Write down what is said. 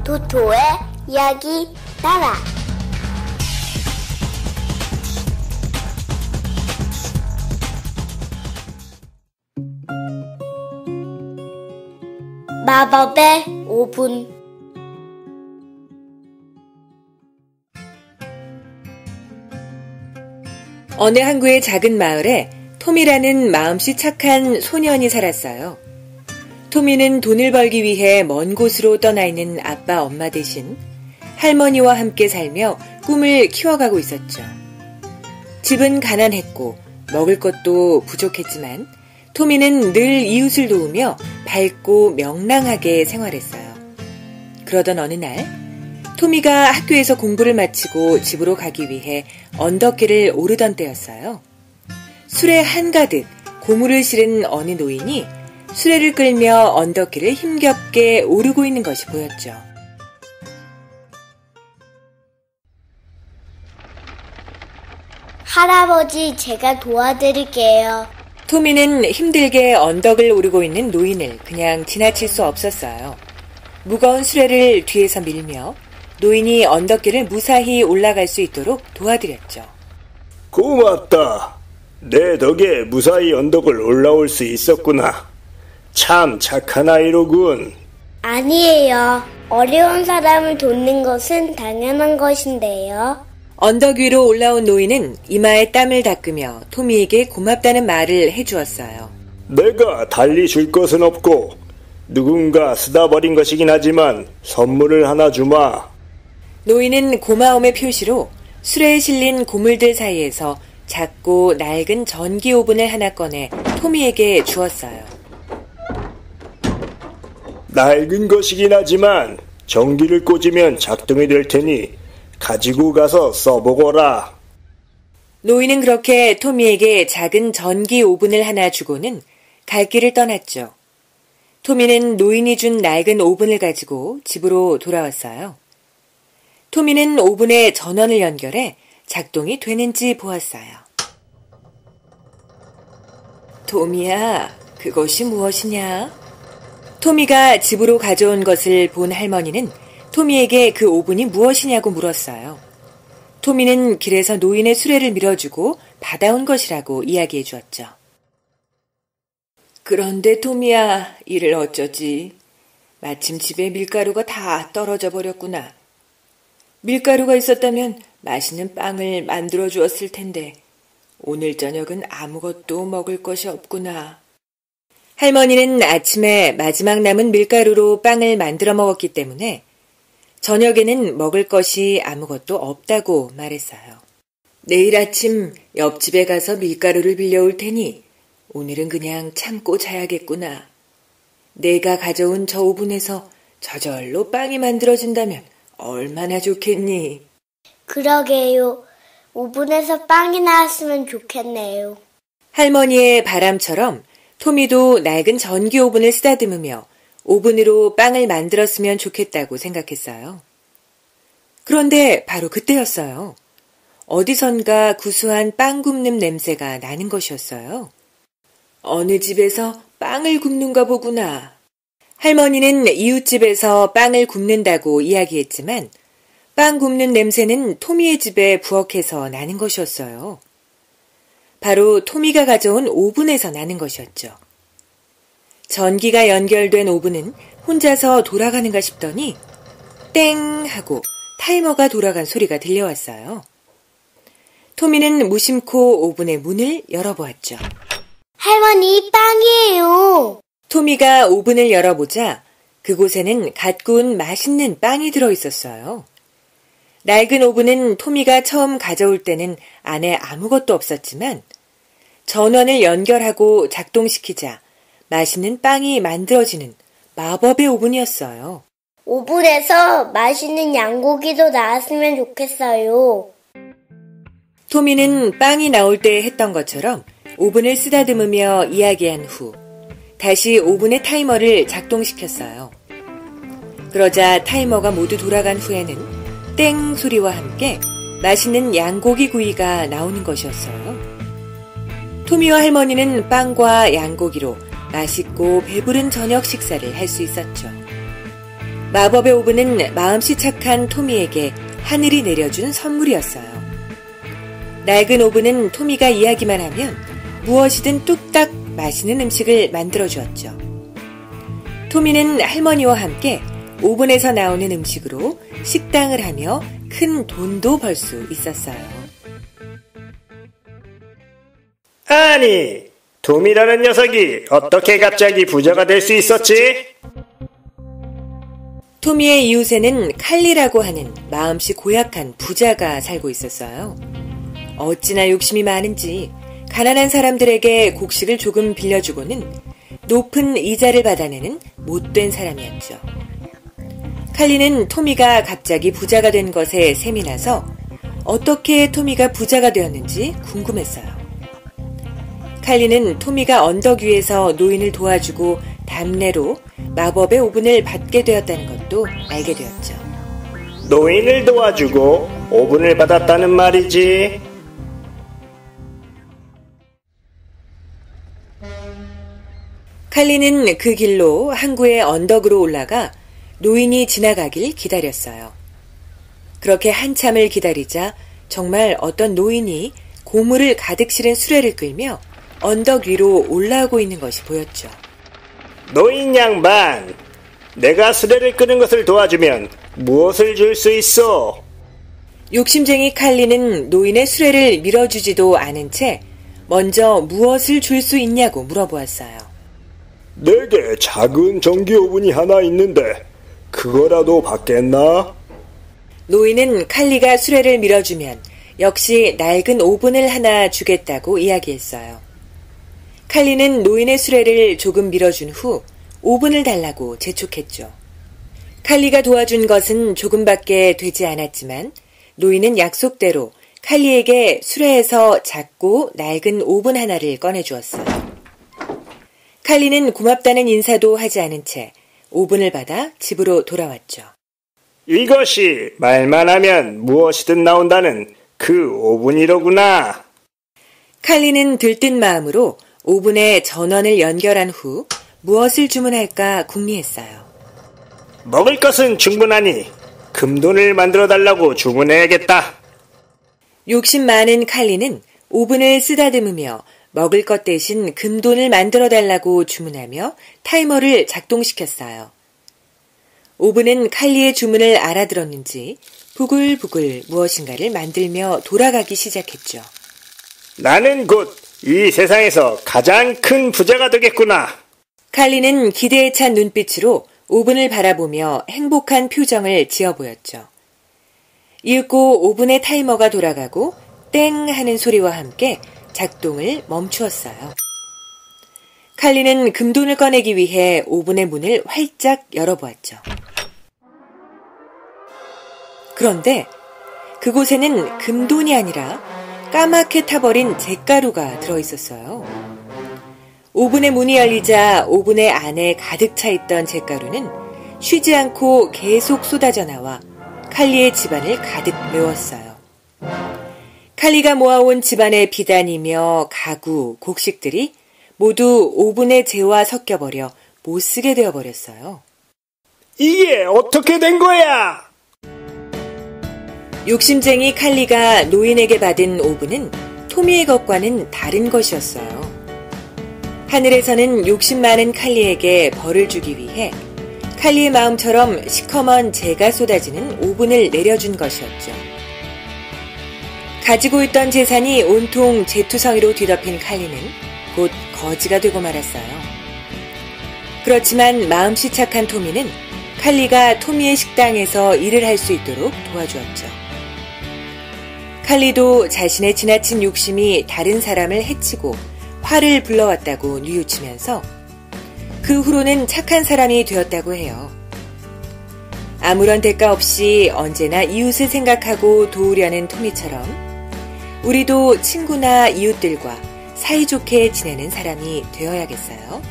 토토의 이야기 나라. 마법의 오븐. 어느 항구의 작은 마을에 토미라는 마음씨 착한 소년이 살았어요. 토미는 돈을 벌기 위해 먼 곳으로 떠나 있는 아빠, 엄마 대신 할머니와 함께 살며 꿈을 키워가고 있었죠. 집은 가난했고 먹을 것도 부족했지만 토미는 늘 이웃을 도우며 밝고 명랑하게 생활했어요. 그러던 어느 날 토미가 학교에서 공부를 마치고 집으로 가기 위해 언덕길을 오르던 때였어요. 수레 한가득 고무를 실은 어느 노인이 수레를 끌며 언덕길을 힘겹게 오르고 있는 것이 보였죠. 할아버지, 제가 도와드릴게요. 토미는 힘들게 언덕을 오르고 있는 노인을 그냥 지나칠 수 없었어요. 무거운 수레를 뒤에서 밀며 노인이 언덕길을 무사히 올라갈 수 있도록 도와드렸죠. 고맙다. 내 덕에 무사히 언덕을 올라올 수 있었구나. 참 착한 아이로군. 아니에요. 어려운 사람을 돕는 것은 당연한 것인데요. 언덕 위로 올라온 노인은 이마에 땀을 닦으며 토미에게 고맙다는 말을 해주었어요. 내가 달리 줄 것은 없고 누군가 쓰다 버린 것이긴 하지만 선물을 하나 주마. 노인은 고마움의 표시로 수레에 실린 고물들 사이에서 작고 낡은 전기 오븐을 하나 꺼내 토미에게 주었어요. 낡은 것이긴 하지만 전기를 꽂으면 작동이 될 테니 가지고 가서 써보거라. 노인은 그렇게 토미에게 작은 전기 오븐을 하나 주고는 갈 길을 떠났죠. 토미는 노인이 준 낡은 오븐을 가지고 집으로 돌아왔어요. 토미는 오븐에 전원을 연결해 작동이 되는지 보았어요. 토미야, 그것이 무엇이냐? 토미가 집으로 가져온 것을 본 할머니는 토미에게 그 오븐이 무엇이냐고 물었어요. 토미는 길에서 노인의 수레를 밀어주고 받아온 것이라고 이야기해 주었죠. 그런데 토미야, 이를 어쩌지? 마침 집에 밀가루가 다 떨어져 버렸구나. 밀가루가 있었다면 맛있는 빵을 만들어 주었을 텐데 오늘 저녁은 아무것도 먹을 것이 없구나. 할머니는 아침에 마지막 남은 밀가루로 빵을 만들어 먹었기 때문에 저녁에는 먹을 것이 아무것도 없다고 말했어요. 내일 아침 옆집에 가서 밀가루를 빌려올 테니 오늘은 그냥 참고 자야겠구나. 내가 가져온 저 오븐에서 저절로 빵이 만들어진다면 얼마나 좋겠니? 그러게요. 오븐에서 빵이 나왔으면 좋겠네요. 할머니의 바람처럼 토미도 낡은 전기 오븐을 쓰다듬으며 오븐으로 빵을 만들었으면 좋겠다고 생각했어요. 그런데 바로 그때였어요. 어디선가 구수한 빵 굽는 냄새가 나는 것이었어요. 어느 집에서 빵을 굽는가 보구나. 할머니는 이웃집에서 빵을 굽는다고 이야기했지만 빵 굽는 냄새는 토미의 집에 부엌에서 나는 것이었어요. 바로 토미가 가져온 오븐에서 나는 것이었죠. 전기가 연결된 오븐은 혼자서 돌아가는가 싶더니 땡 하고 타이머가 돌아간 소리가 들려왔어요. 토미는 무심코 오븐의 문을 열어보았죠. 할머니, 빵이에요. 토미가 오븐을 열어보자 그곳에는 갓 구운 맛있는 빵이 들어있었어요. 낡은 오븐은 토미가 처음 가져올 때는 안에 아무것도 없었지만 전원을 연결하고 작동시키자 맛있는 빵이 만들어지는 마법의 오븐이었어요. 오븐에서 맛있는 양고기도 나왔으면 좋겠어요. 토미는 빵이 나올 때 했던 것처럼 오븐을 쓰다듬으며 이야기한 후 다시 오븐의 타이머를 작동시켰어요. 그러자 타이머가 모두 돌아간 후에는 땡 소리와 함께 맛있는 양고기 구이가 나오는 것이었어요. 토미와 할머니는 빵과 양고기로 맛있고 배부른 저녁 식사를 할 수 있었죠. 마법의 오븐은 마음씨 착한 토미에게 하늘이 내려준 선물이었어요. 낡은 오븐은 토미가 이야기만 하면 무엇이든 뚝딱 맛있는 음식을 만들어주었죠. 토미는 할머니와 함께 오븐에서 나오는 음식으로 식당을 하며 큰 돈도 벌 수 있었어요. 아니, 톰이라는 녀석이 어떻게 갑자기 부자가 될 수 있었지? 토미의 이웃에는 칼리라고 하는 마음씨 고약한 부자가 살고 있었어요. 어찌나 욕심이 많은지 가난한 사람들에게 곡식을 조금 빌려주고는 높은 이자를 받아내는 못된 사람이었죠. 칼리는 토미가 갑자기 부자가 된 것에 셈이 나서 어떻게 토미가 부자가 되었는지 궁금했어요. 칼리는 토미가 언덕 위에서 노인을 도와주고 답례로 마법의 오븐을 받게 되었다는 것도 알게 되었죠. 노인을 도와주고 오븐을 받았다는 말이지. 칼리는 그 길로 항구의 언덕으로 올라가 노인이 지나가길 기다렸어요. 그렇게 한참을 기다리자 정말 어떤 노인이 고물을 가득 실은 수레를 끌며 언덕 위로 올라오고 있는 것이 보였죠. 노인 양반, 내가 수레를 끄는 것을 도와주면 무엇을 줄 수 있어? 욕심쟁이 칼리는 노인의 수레를 밀어주지도 않은 채 먼저 무엇을 줄 수 있냐고 물어보았어요. 내게 작은 전기 오븐이 하나 있는데 그거라도 받겠나? 노인은 칼리가 수레를 밀어주면 역시 낡은 오븐을 하나 주겠다고 이야기했어요. 칼리는 노인의 수레를 조금 밀어준 후 오븐을 달라고 재촉했죠. 칼리가 도와준 것은 조금밖에 되지 않았지만 노인은 약속대로 칼리에게 수레에서 작고 낡은 오븐 하나를 꺼내주었어요. 칼리는 고맙다는 인사도 하지 않은 채 오븐을 받아 집으로 돌아왔죠. 이것이 말만 하면 무엇이든 나온다는 그 오븐이로구나. 칼리는 들뜬 마음으로 오븐에 전원을 연결한 후 무엇을 주문할까 궁리했어요. 먹을 것은 충분하니 금돈을 만들어달라고 주문해야겠다. 욕심 많은 칼리는 오븐을 쓰다듬으며 먹을 것 대신 금돈을 만들어달라고 주문하며 타이머를 작동시켰어요. 오븐은 칼리의 주문을 알아들었는지 부글부글 무엇인가를 만들며 돌아가기 시작했죠. 나는 곧 이 세상에서 가장 큰 부자가 되겠구나. 칼리는 기대에 찬 눈빛으로 오븐을 바라보며 행복한 표정을 지어 보였죠. 이윽고 오븐의 타이머가 돌아가고 땡 하는 소리와 함께 작동을 멈추었어요. 칼리는 금돈을 꺼내기 위해 오븐의 문을 활짝 열어보았죠. 그런데 그곳에는 금돈이 아니라 까맣게 타버린 잿가루가 들어있었어요. 오븐의 문이 열리자 오븐의 안에 가득 차 있던 잿가루는 쉬지 않고 계속 쏟아져 나와 칼리의 집안을 가득 메웠어요. 칼리가 모아온 집안의 비단이며 가구, 곡식들이 모두 오븐의 재와 섞여버려 못쓰게 되어버렸어요. 이게 어떻게 된 거야? 욕심쟁이 칼리가 노인에게 받은 오븐은 토미의 것과는 다른 것이었어요. 하늘에서는 욕심 많은 칼리에게 벌을 주기 위해 칼리의 마음처럼 시커먼 재가 쏟아지는 오븐을 내려준 것이었죠. 가지고 있던 재산이 온통 재투성이로 뒤덮인 칼리는 곧 거지가 되고 말았어요. 그렇지만 마음씨 착한 토미는 칼리가 토미의 식당에서 일을 할 수 있도록 도와주었죠. 칼리도 자신의 지나친 욕심이 다른 사람을 해치고 화를 불러왔다고 뉘우치면서 그 후로는 착한 사람이 되었다고 해요. 아무런 대가 없이 언제나 이웃을 생각하고 도우려는 토미처럼 우리도 친구나 이웃들과 사이좋게 지내는 사람이 되어야겠어요.